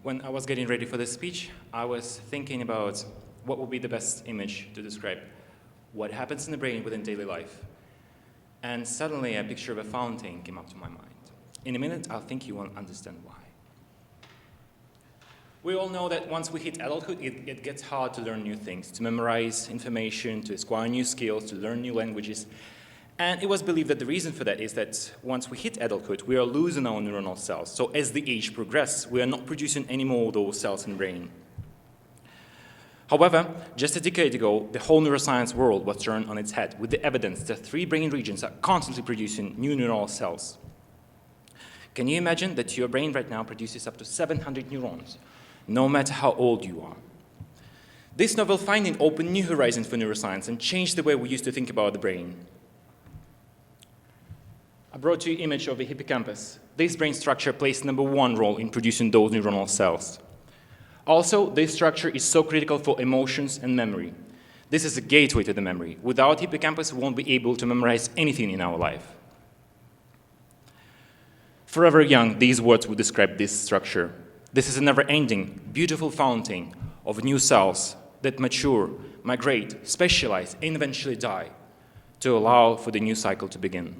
When I was getting ready for this speech, I was thinking about what would be the best image to describe what happens in the brain within daily life. And suddenly a picture of a fountain came up to my mind. In a minute, I think you will understand why. We all know that once we hit adulthood, it gets hard to learn new things, to memorize information, to acquire new skills, to learn new languages. And it was believed that the reason for that is that once we hit adulthood, we are losing our neuronal cells. So as the age progresses, we are not producing any more of those cells in the brain. However, just a decade ago, the whole neuroscience world was turned on its head with the evidence that 3 brain regions are constantly producing new neuronal cells. Can you imagine that your brain right now produces up to 700 neurons, no matter how old you are? This novel finding opened new horizons for neuroscience and changed the way we used to think about the brain. I brought you an image of the hippocampus. This brain structure plays #1 role in producing those neuronal cells. Also, this structure is so critical for emotions and memory. This is a gateway to the memory. Without hippocampus, we won't be able to memorize anything in our life. Forever young, these words would describe this structure. This is a never-ending, beautiful fountain of new cells that mature, migrate, specialize, and eventually die to allow for the new cycle to begin.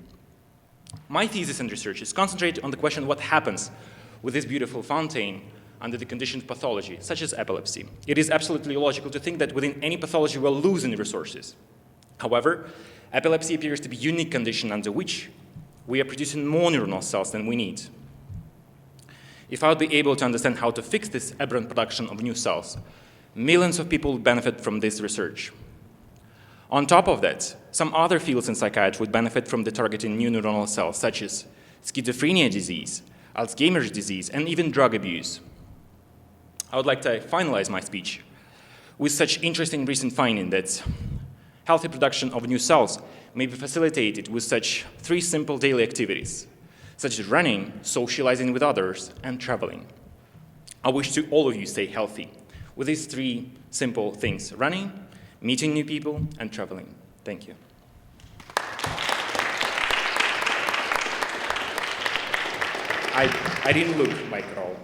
My thesis and research is concentrated on the question what happens with this beautiful fountain under the condition of pathology, such as epilepsy. It is absolutely illogical to think that within any pathology we're losing resources. However, epilepsy appears to be a unique condition under which we are producing more neuronal cells than we need. If I would be able to understand how to fix this aberrant production of new cells, millions of people would benefit from this research. On top of that, some other fields in psychiatry would benefit from the targeting new neuronal cells, such as schizophrenia disease, Alzheimer's disease, and even drug abuse. I would like to finalize my speech with such interesting recent finding that healthy production of new cells may be facilitated with such 3 simple daily activities, such as running, socializing with others, and traveling. I wish to all of you stay healthy with these 3 simple things: running, meeting new people, and traveling. Thank you. I didn't look like Carl.